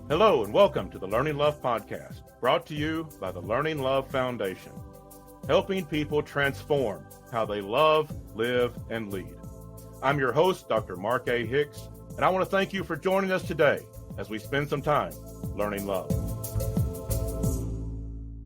Hello and welcome to the Learning Love Podcast, brought to you by the Learning Love Foundation, helping people transform how they love, live, and lead. I'm your host, Dr. Mark A. Hicks, and I want to thank you for joining us today as we spend some time learning love.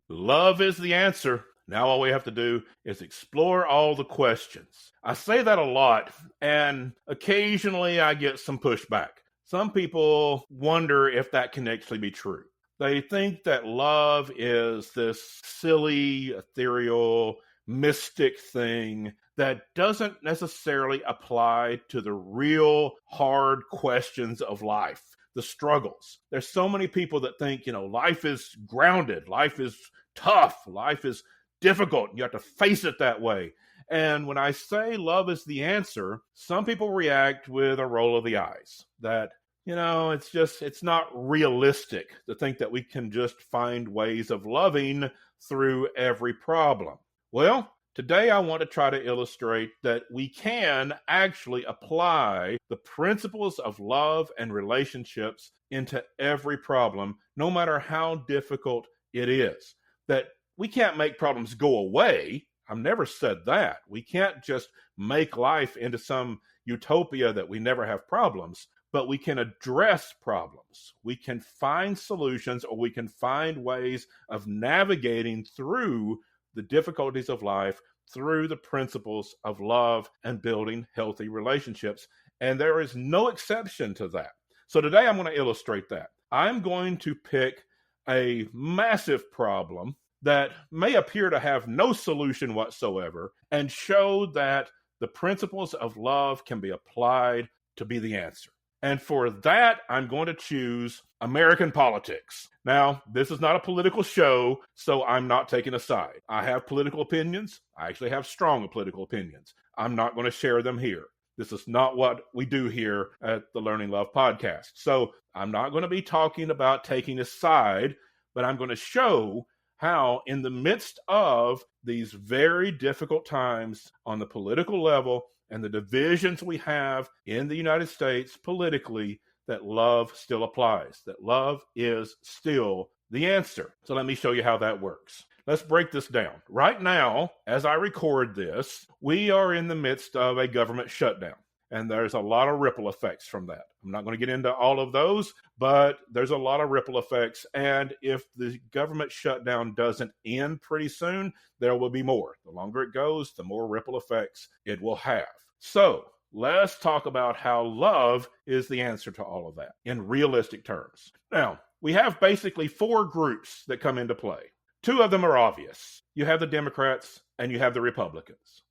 Love is the answer. Now all we have to do is explore all the questions. I say that a lot, and occasionally I get some pushback. Some people wonder if that can actually be true. They think that love is this silly, ethereal, mystic thing that doesn't necessarily apply to the real hard questions of life, the struggles. There's so many people that think, life is grounded, life is tough, life is difficult. You have to face it that way. And when I say love is the answer, some people react with a roll of the eyes that, it's not realistic to think that we can just find ways of loving through every problem. Well, today I want to try to illustrate that we can actually apply the principles of love and relationships into every problem, no matter how difficult it is. That we can't make problems go away. I've never said that. We can't just make life into some utopia that we never have problems, but we can address problems. We can find solutions, or we can find ways of navigating through the difficulties of life through the principles of love and building healthy relationships. And there is no exception to that. So today I'm going to illustrate that. I'm going to pick a massive problem that may appear to have no solution whatsoever and show that the principles of love can be applied to be the answer. And for that, I'm going to choose American politics. Now, this is not a political show, so I'm not taking a side. I have political opinions. I actually have strong political opinions. I'm not going to share them here. This is not what we do here at the Learning Love Podcast. So I'm not going to be talking about taking a side, but I'm going to show how in the midst of these very difficult times on the political level and the divisions we have in the United States politically, that love still applies, that love is still the answer. So let me show you how that works. Let's break this down. Right now, as I record this, we are in the midst of a government shutdown. And there's a lot of ripple effects from that. I'm not going to get into all of those, but there's a lot of ripple effects. And if the government shutdown doesn't end pretty soon, there will be more. The longer it goes, the more ripple effects it will have. So let's talk about how love is the answer to all of that in realistic terms. Now, we have basically four groups that come into play. Two of them are obvious. You have the Democrats and you have the Republicans.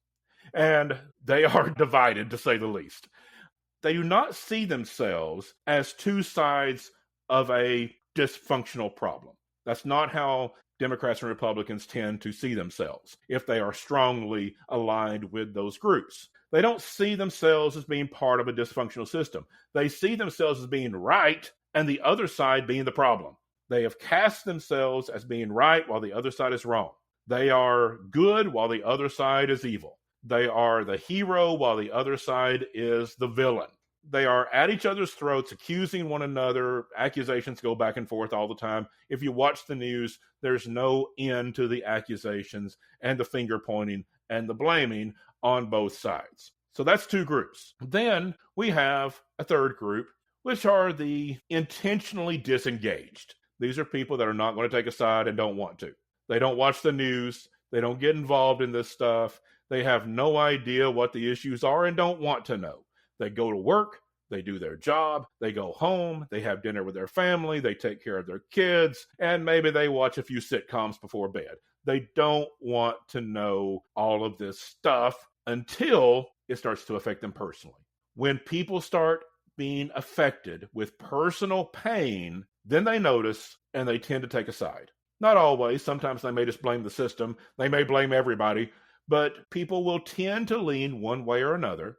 And they are divided, to say the least. They do not see themselves as two sides of a dysfunctional problem. That's not how Democrats and Republicans tend to see themselves if they are strongly aligned with those groups. They don't see themselves as being part of a dysfunctional system. They see themselves as being right and the other side being the problem. They have cast themselves as being right while the other side is wrong. They are good while the other side is evil. They are the hero while the other side is the villain. They are at each other's throats, accusing one another. Accusations go back and forth all the time. If you watch the news, there's no end to the accusations and the finger pointing and the blaming on both sides. So that's two groups. Then we have a third group, which are the intentionally disengaged. These are people that are not going to take a side and don't want to. They don't watch the news. They don't get involved in this stuff. They have no idea what the issues are and don't want to know. They go to work, they do their job, they go home, they have dinner with their family, they take care of their kids, and maybe they watch a few sitcoms before bed. They don't want to know all of this stuff until it starts to affect them personally. When people start being affected with personal pain, then they notice and they tend to take a side. Not always. Sometimes they may just blame the system. They may blame everybody. But people will tend to lean one way or another.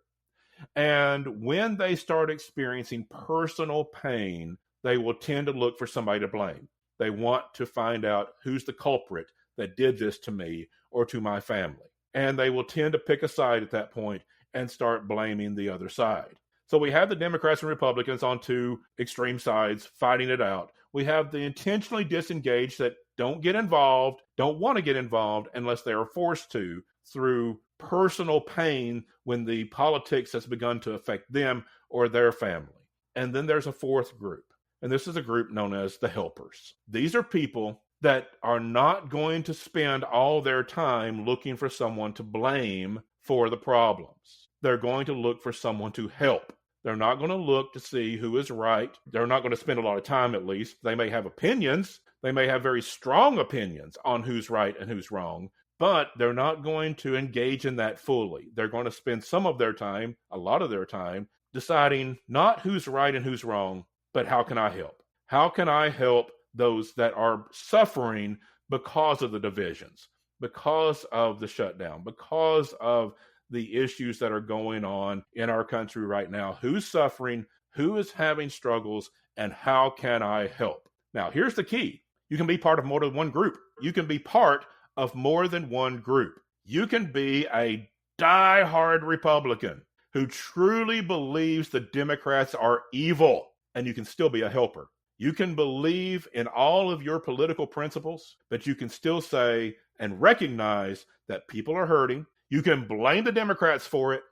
And when they start experiencing personal pain, they will tend to look for somebody to blame. They want to find out who's the culprit that did this to me or to my family. And they will tend to pick a side at that point and start blaming the other side. So we have the Democrats and Republicans on two extreme sides fighting it out. We have the intentionally disengaged that don't get involved, don't want to get involved unless they are forced to through personal pain when the politics has begun to affect them or their family. And then there's a fourth group, and this is a group known as the helpers. These are people that are not going to spend all their time looking for someone to blame for the problems. They're going to look for someone to help. They're not going to look to see who is right. They're not going to spend a lot of time, at least. They may have opinions. They may have very strong opinions on who's right and who's wrong, but they're not going to engage in that fully. They're going to spend some of their time, a lot of their time, deciding not who's right and who's wrong, but how can I help? How can I help those that are suffering because of the divisions, because of the shutdown, because of the issues that are going on in our country right now? Who's suffering? Who is having struggles? And how can I help? Now, here's the key. You can be part of more than one group. You can be part of more than one group. You can be a diehard Republican who truly believes the Democrats are evil, and you can still be a helper. You can believe in all of your political principles, but you can still say and recognize that people are hurting. You can blame the Democrats for it,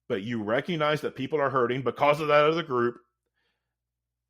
but you recognize that people are hurting because of that other group,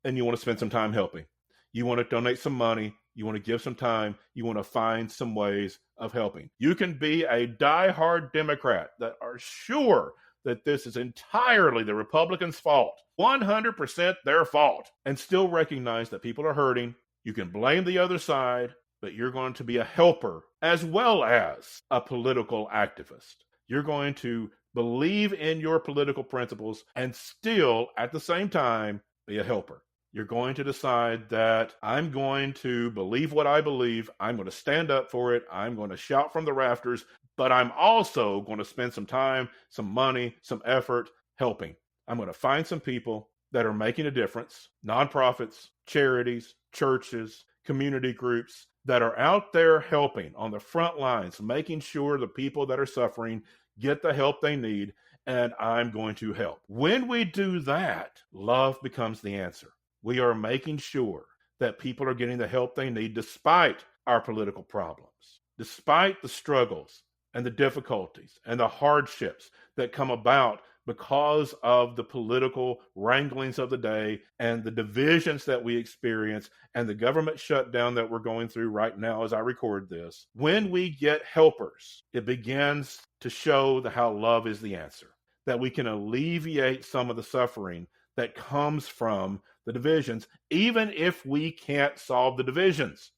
and you want to spend some time helping. You want to donate some money. You want to give some time. You want to find some ways of helping. You can be a diehard Democrat that are sure that this is entirely the Republicans' fault, 100% their fault, and still recognize that people are hurting. You can blame the other side, but you're going to be a helper as well as a political activist. You're going to believe in your political principles and still, at the same time, be a helper. You're going to decide that I'm going to believe what I believe. I'm going to stand up for it. I'm going to shout from the rafters, but I'm also going to spend some time, some money, some effort helping. I'm going to find some people that are making a difference, nonprofits, charities, churches, community groups that are out there helping on the front lines, making sure the people that are suffering get the help they need, and I'm going to help. When we do that, love becomes the answer. We are making sure that people are getting the help they need despite our political problems, despite the struggles and the difficulties and the hardships that come about because of the political wranglings of the day and the divisions that we experience and the government shutdown that we're going through right now as I record this. When we get helpers, it begins to show how love is the answer, that we can alleviate some of the suffering that comes from the divisions, even if we can't solve the divisions,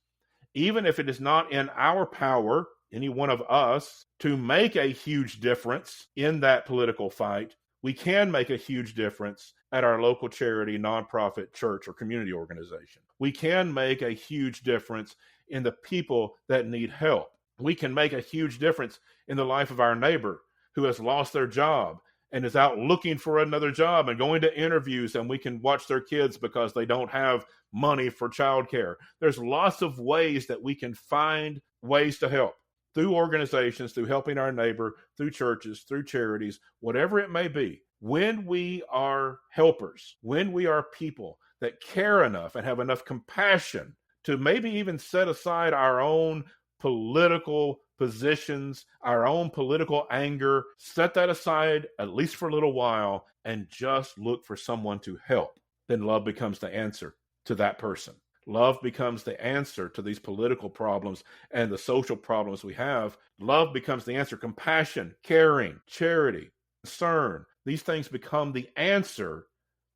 even if it is not in our power, any one of us, to make a huge difference in that political fight. We can make a huge difference at our local charity, nonprofit, church, or community organization. We can make a huge difference in the people that need help. We can make a huge difference in the life of our neighbor who has lost their job and is out looking for another job and going to interviews, and we can watch their kids because they don't have money for childcare. There's lots of ways that we can find ways to help through organizations, through helping our neighbor, through churches, through charities, whatever it may be. When we are helpers, when we are people that care enough and have enough compassion to maybe even set aside our own political positions, our own political anger, set that aside at least for a little while and just look for someone to help, then love becomes the answer to that person. Love becomes the answer to these political problems and the social problems we have. Love becomes the answer. Compassion, caring, charity, concern, these things become the answer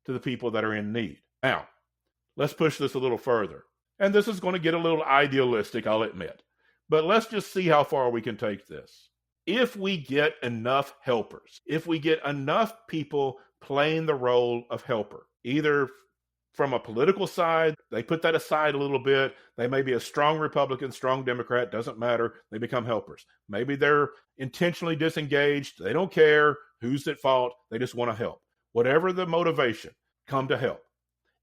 to the people that are in need. Now, let's push this a little further. And this is going to get a little idealistic, I'll admit. But let's just see how far we can take this. If we get enough helpers, if we get enough people playing the role of helper, either from a political side, they put that aside a little bit. They may be a strong Republican, strong Democrat, doesn't matter. They become helpers. Maybe they're intentionally disengaged. They don't care who's at fault. They just want to help. Whatever the motivation, come to help.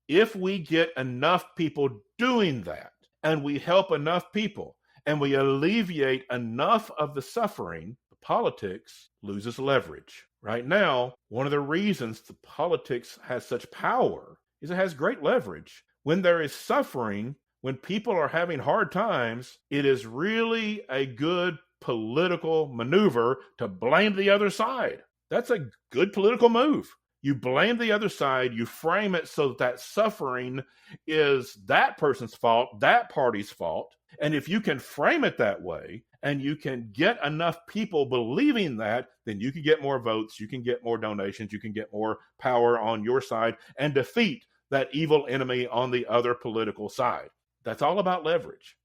If we get enough people doing that, and we help enough people, and we alleviate enough of the suffering, the politics loses leverage. Right now, one of the reasons the politics has such power is it has great leverage. When there is suffering, when people are having hard times, it is really a good political maneuver to blame the other side. That's a good political move. You blame the other side, you frame it so that suffering is that person's fault, that party's fault. And if you can frame it that way, and you can get enough people believing that, then you can get more votes, you can get more donations, you can get more power on your side and defeat that evil enemy on the other political side. That's all about leverage.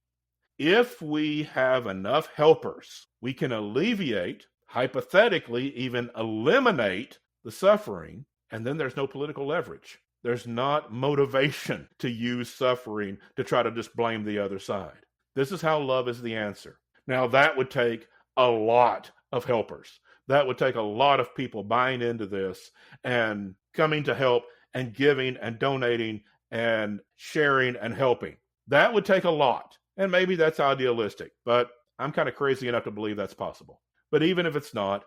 If we have enough helpers, we can alleviate, hypothetically, even eliminate the suffering, and then there's no political leverage. There's not motivation to use suffering to try to just blame the other side. This is how love is the answer. Now, that would take a lot of helpers. That would take a lot of people buying into this and coming to help and giving and donating and sharing and helping. That would take a lot. And maybe that's idealistic, but I'm kind of crazy enough to believe that's possible. But even if it's not,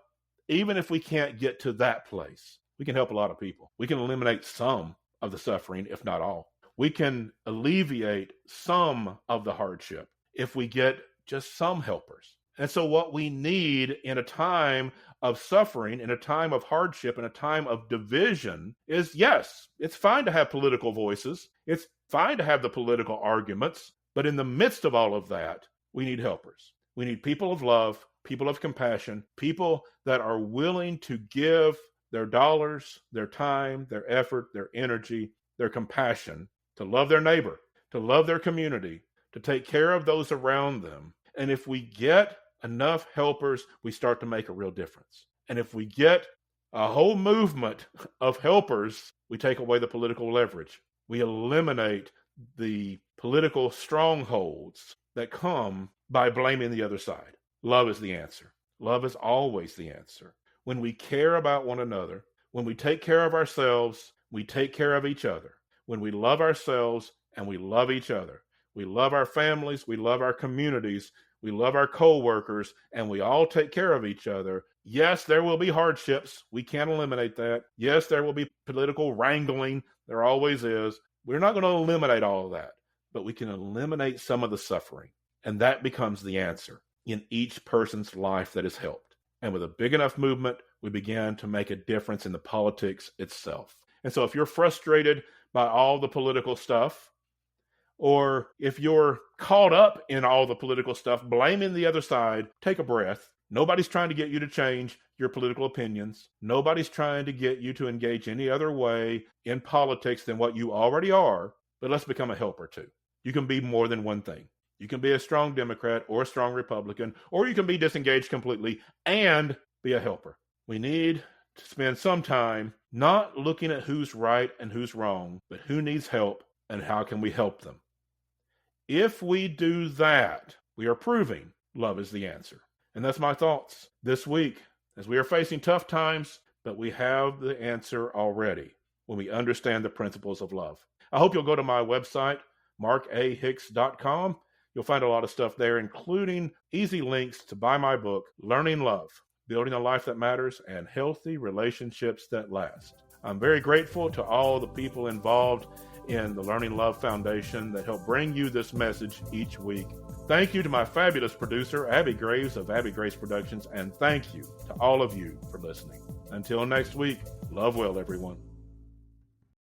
even if we can't get to that place, we can help a lot of people. We can eliminate some of the suffering, if not all. We can alleviate some of the hardship if we get just some helpers. And so what we need in a time of suffering, in a time of hardship, in a time of division is, yes, it's fine to have political voices. It's fine to have the political arguments. But in the midst of all of that, we need helpers. We need people of love, people of compassion, people that are willing to give their dollars, their time, their effort, their energy, their compassion to love their neighbor, to love their community, to take care of those around them. And if we get enough helpers, we start to make a real difference. And if we get a whole movement of helpers, we take away the political leverage. We eliminate the political strongholds that come by blaming the other side. Love is the answer. Love is always the answer. When we care about one another, when we take care of ourselves, we take care of each other. When we love ourselves and we love each other, we love our families, we love our communities, we love our co-workers, and we all take care of each other. Yes, there will be hardships. We can't eliminate that. Yes, there will be political wrangling. There always is. We're not going to eliminate all of that, but we can eliminate some of the suffering. And that becomes the answer in each person's life that is helped. And with a big enough movement, we begin to make a difference in the politics itself. And so if you're frustrated by all the political stuff, or if you're caught up in all the political stuff, blaming the other side, take a breath. Nobody's trying to get you to change your political opinions. Nobody's trying to get you to engage any other way in politics than what you already are. But let's become a helper too. You can be more than one thing. You can be a strong Democrat or a strong Republican, or you can be disengaged completely and be a helper. We need to spend some time not looking at who's right and who's wrong, but who needs help and how can we help them. If we do that, we are proving love is the answer. And that's my thoughts this week as we are facing tough times, but we have the answer already when we understand the principles of love. I hope you'll go to my website, markahicks.com. You'll find a lot of stuff there, including easy links to buy my book, Learning Love, Building a Life That Matters and Healthy Relationships That Last. I'm very grateful to all the people involved in the Learning Love Foundation that help bring you this message each week. Thank you to my fabulous producer, Abby Graves of Abby Graves Productions, and thank you to all of you for listening. Until next week, love well, everyone.